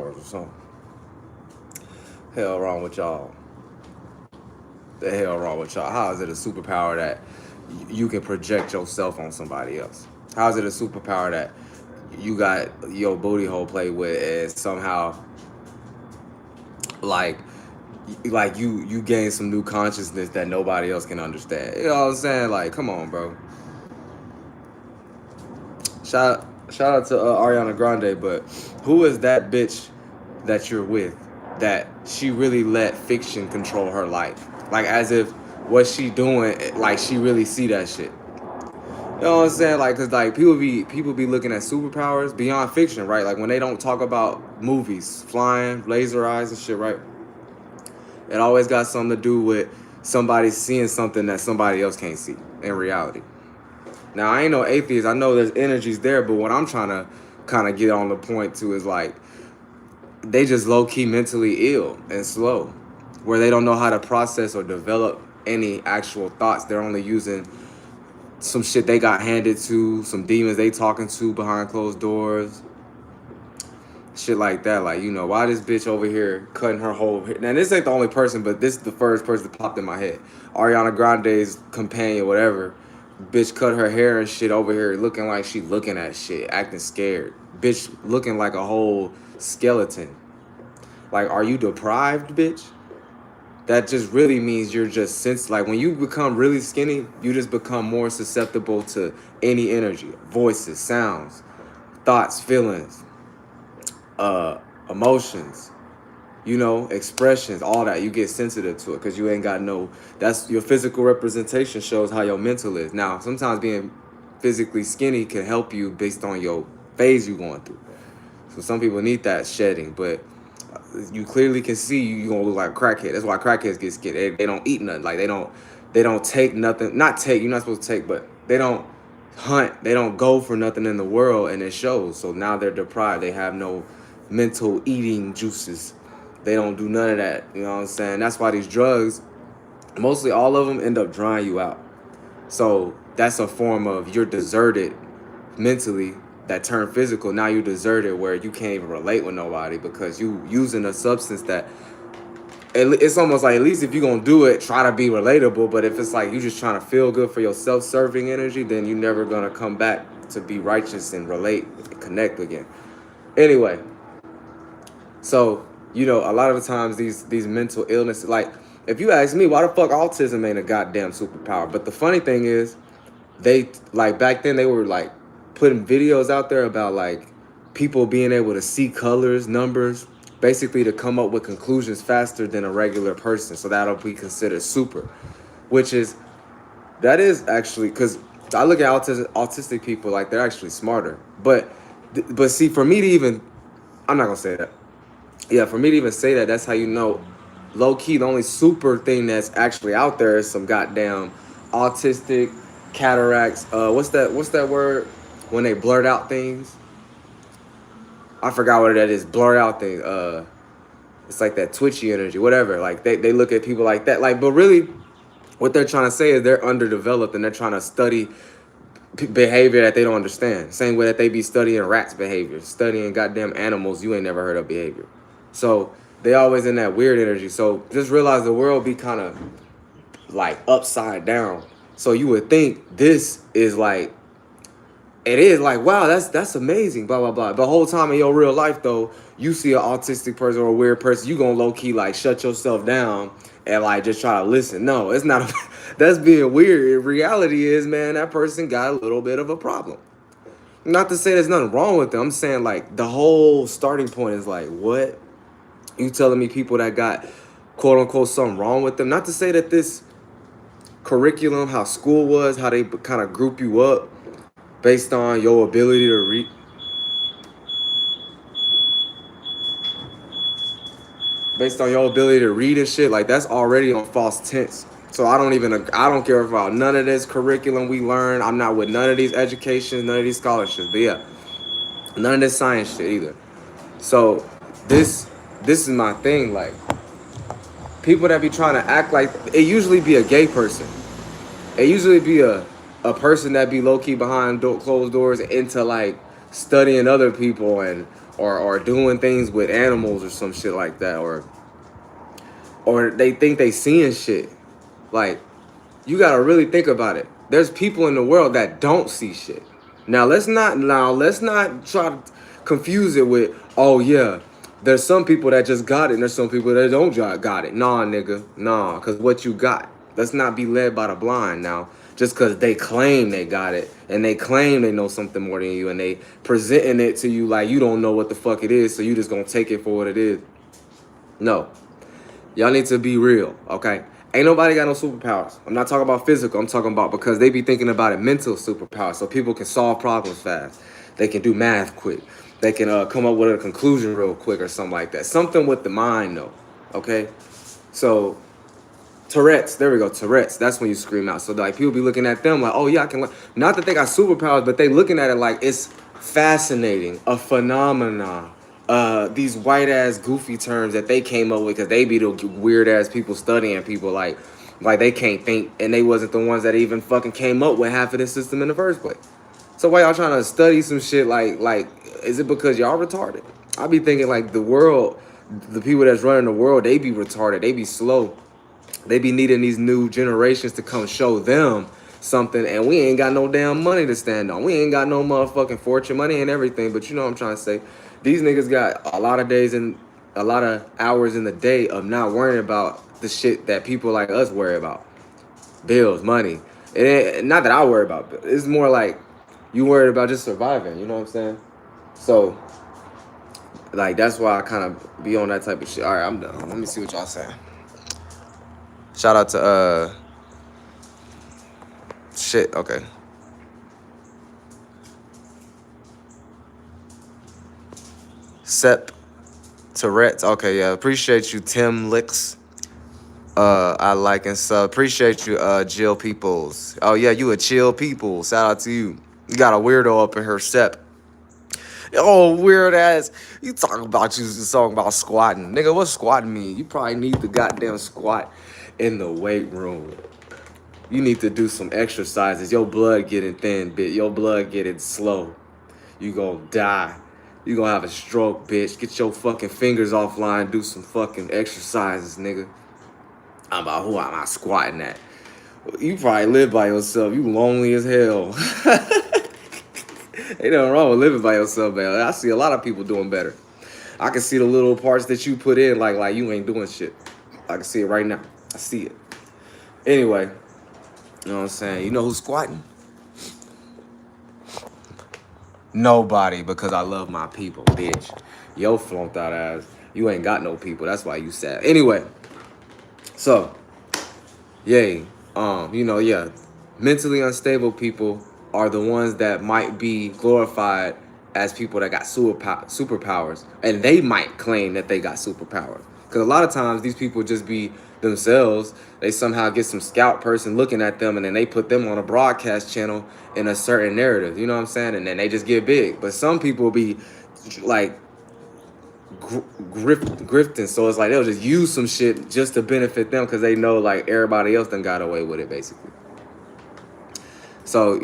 superpowers or something. Hell wrong with y'all? The hell wrong with y'all? How is it a superpower that you can project yourself on somebody else? How is it a superpower that you got your booty hole played with and somehow like you gain some new consciousness that nobody else can understand? You know what I'm saying? Like, come on, bro. Shout out to Ariana Grande, but who is that bitch that you're with that she really let fiction control her life? Like as if what she doing, like she really see that shit. You know what I'm saying? Like, cause like people be looking at superpowers beyond fiction, right? Like when they don't talk about movies, flying, laser eyes and shit, right? It always got something to do with somebody seeing something that somebody else can't see in reality. Now I ain't no atheist. I know there's energies there, but what I'm trying to kind of get on the point to is like they just low key mentally ill and slow, where they don't know how to process or develop any actual thoughts. They're only using some shit they got handed to, some demons they talking to behind closed doors, shit like that. Like, you know, why this bitch over here cutting her whole hair? Now this ain't the only person, but this is the first person that popped in my head. Ariana Grande's companion, whatever. Bitch cut her hair and shit over here looking like she looking at shit, acting scared. Bitch looking like a whole skeleton. Like, are you deprived, bitch? That just really means you're just like when you become really skinny, you just become more susceptible to any energy, voices, sounds, thoughts, feelings, emotions, you know, expressions, all that. You get sensitive to it because you ain't got no, that's your physical representation shows how your mental is. Now, sometimes being physically skinny can help you based on your phase you're going through. So some people need that shedding, but you clearly can see you gonna look like a crackhead. That's why crackheads get skinny. They don't eat nothing. Like they don't take nothing. Not take, you're not supposed to take, but they don't hunt. They don't go for nothing in the world, and it shows. So now they're deprived. They have no mental eating juices. They don't do none of that. You know what I'm saying? That's why these drugs, mostly all of them, end up drying you out. So that's a form of you're deserted mentally that turn physical. Now you deserted where you can't even relate with nobody because you using a substance that it's almost like at least if you're gonna do it, try to be relatable. But if it's like you just trying to feel good for your self-serving energy, then you're never gonna come back to be righteous and relate and connect again. Anyway, so you know, a lot of the times these mental illnesses, like if you ask me, why the fuck autism ain't a goddamn superpower? But the funny thing is, they like back then they were like putting videos out there about like people being able to see colors, numbers, basically to come up with conclusions faster than a regular person. So that'll be considered super, which is, that is actually, because I look at autistic people like they're actually smarter. But see, for me to even, I'm not gonna say that. Yeah, for me to even say that, that's how you know, low key, the only super thing that's actually out there is some goddamn autistic cataracts. What's that word when they blurt out things? I forgot what that is. Blur out things. It's like that twitchy energy, whatever. Like they look at people like that. Like, but really, what they're trying to say is they're underdeveloped and they're trying to study behavior that they don't understand. Same way that they be studying rats' behavior, studying goddamn animals you ain't never heard of behavior. So they always in that weird energy. So just realize the world be kind of like upside down. So you would think this is like, it is like, wow, that's amazing, blah, blah, blah. The whole time in your real life, though, you see an autistic person or a weird person, you gonna low-key, like, shut yourself down and, like, just try to listen. No, it's not. That's being weird. Reality is, man, that person got a little bit of a problem. Not to say there's nothing wrong with them. I'm saying, like, the whole starting point is, like, what? You telling me people that got, quote-unquote, something wrong with them? Not to say that this curriculum, how school was, how they kind of group you up, based on your ability to read. Based on your ability to read and shit, like that's already on false tense. So I don't care about none of this curriculum we learn. I'm not with none of these educations, none of these scholarships. But yeah, none of this science shit either. So this is my thing. Like people that be trying to act like, it usually be a gay person. It usually be a person that be low-key behind closed doors into like studying other people and or doing things with animals or some shit like that, or they think they seeing shit. Like, you gotta really think about it. There's people in the world that don't see shit. Let's not try to confuse it with, oh yeah, there's some people that just got it and there's some people that don't got it. Nah, nigga. Nah, cause what you got. Let's not be led by the blind now. Just cause they claim they got it and they claim they know something more than you and they presenting it to you like you don't know what the fuck it is, so you just gonna take it for what it is. No. Y'all need to be real, okay? Ain't nobody got no superpowers. I'm not talking about physical. I'm talking about because they be thinking about it, mental superpowers. So people can solve problems fast. They can do math quick. They can come up with a conclusion real quick or something like that. Something with the mind, though, okay? So Tourette's, there we go, Tourette's. That's when you scream out. So like people be looking at them like, oh yeah, I can. Not that they got superpowers, but they looking at it like it's fascinating, a phenomenon. These white ass goofy terms that they came up with because they be the weird ass people studying people like they can't think and they wasn't the ones that even fucking came up with half of this system in the first place. So why y'all trying to study some shit like is it because y'all retarded? I be thinking like the world, the people that's running the world, they be retarded, they be slow. They be needing these new generations to come show them something, and we ain't got no damn money to stand on. We ain't got no motherfucking fortune, money and everything, but you know what I'm trying to say. These niggas got a lot of days and a lot of hours in the day of not worrying about the shit that people like us worry about. Bills, money. Not that I worry about it. It's more like you worried about just surviving, you know what I'm saying? So, like, that's why I kind of be on that type of shit. All right, I'm done. Let me see what y'all saying. Shout out to, shit, okay. Sep Tourette's, okay, yeah. Appreciate you, Tim Licks. I like and sub. Appreciate you, Jill Peoples. Oh, yeah, you a chill people. Shout out to you. You got a weirdo up in her, Sep. Oh, weird ass. You talking about squatting. Nigga, what squatting mean? You probably need the goddamn squat in the weight room. You need to do some exercises. Your blood getting thin, bitch. Your blood getting slow. You gonna die. You gonna have a stroke, bitch. Get your fucking fingers offline. Do some fucking exercises, nigga. I'm about who am I squatting at? You probably live by yourself. You lonely as hell. Ain't nothing wrong with living by yourself, man. I see a lot of people doing better. I can see the little parts that you put in, like you ain't doing shit. I can see it right now. I see it. Anyway, you know what I'm saying? You know who's squatting? Nobody, because I love my people, bitch. Yo, flunked out ass. You ain't got no people. That's why you sad. Anyway, so, yay. Yeah. Mentally unstable people are the ones that might be glorified as people that got superpowers, and they might claim that they got superpowers. Because a lot of times these people just be themselves. They somehow get some scout person looking at them, and then they put them on a broadcast channel in a certain narrative. You know what I'm saying? And then they just get big. But some people be like grifting, so it's like they'll just use some shit just to benefit them because they know like everybody else done got away with it, basically. So,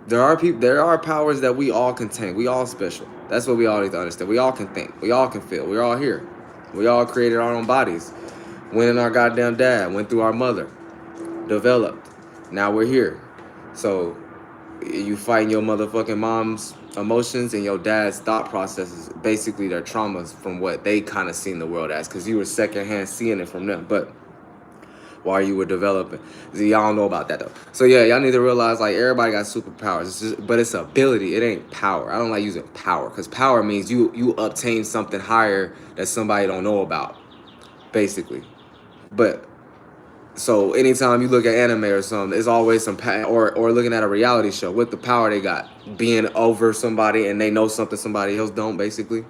there are powers that we all contain. We all special. That's what we all need to understand. We all can think. We all can feel. We're all here. We all created our own bodies. Went in our goddamn dad. Went through our mother. Developed. Now we're here. So you fighting your motherfucking mom's emotions and your dad's thought processes. Basically their traumas from what they kind of seen the world as. Because you were secondhand seeing it from them. But while you were developing. Y'all don't know about that though. So yeah, y'all need to realize like everybody got superpowers, but it's ability. It ain't power. I don't like using power because power means you obtain something higher that somebody don't know about, basically. But so anytime you look at anime or something, there's always some or looking at a reality show with the power they got, being over somebody and they know something somebody else don't, basically.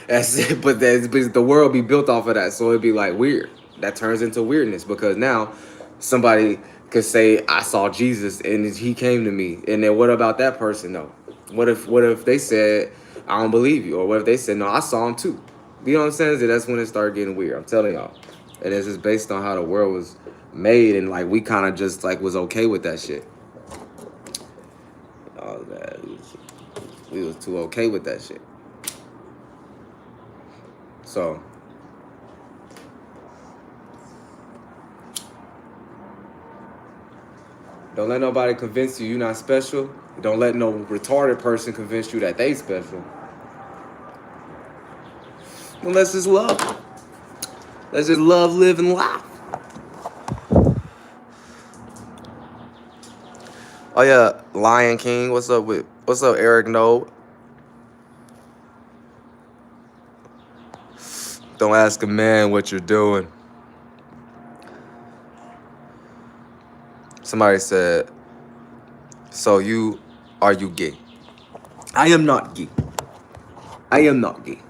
That's it. But the world be built off of that, so it'd be like weird. That turns into weirdness because now somebody could say, I saw Jesus and he came to me. And then what about that person though? What if they said, I don't believe you? Or what if they said, no, I saw him too? You know what I'm saying? That's when it started getting weird. I'm telling y'all. And it's just based on how the world was made, and like we kind of just like was okay with that shit. All that. We was too okay with that shit. So don't let nobody convince you you're not special. Don't let no retarded person convince you that they special. Well, let's just love. Let's just love, live, and laugh. Oh yeah, Lion King. What's up, Eric No? Don't ask a man what you're doing. Somebody said, so are you gay? I am not gay. I am not gay.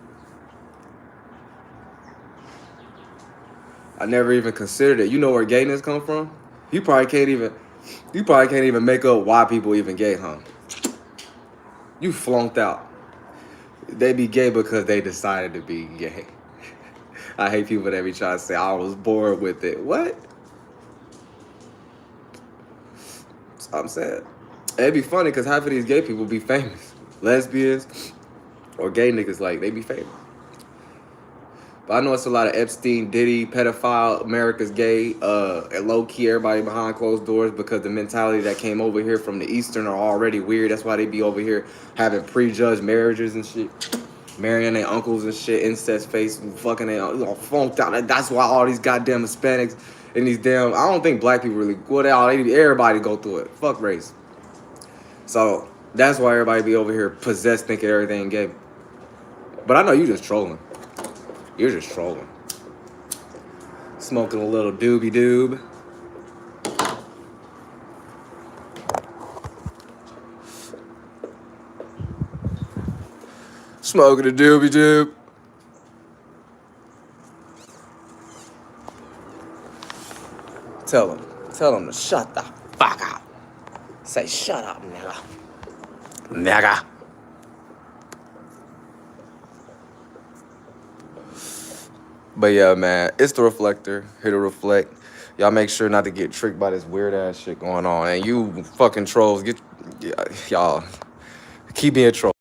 I never even considered it. You know where gayness come from? You probably can't even make up why people even gay, huh? You flunked out. They be gay because they decided to be gay. I hate people that be trying to say I was bored with it. What? I'm saying. It'd be funny because half of these gay people be famous. Lesbians or gay niggas, like, they be famous. But I know it's a lot of Epstein, Diddy, pedophile, America's gay, and low-key everybody behind closed doors because the mentality that came over here from the Eastern are already weird. That's why they be over here having prejudged marriages and shit. Marrying their uncles and shit, incest face, fucking they all funked out. That's why all these goddamn Hispanics and these damn, I don't think black people really, everybody go through it. Fuck race. So that's why everybody be over here possessed thinking everything gay. But I know you just trolling. You're just trolling. Smoking a little doobie doob. Smoking a doobie doob. Tell him to shut the fuck up. Say shut up, nigga. Nigga. But yeah, man, it's the Reflector, here to reflect. Y'all make sure not to get tricked by this weird ass shit going on. And you fucking trolls, y'all keep being trolls.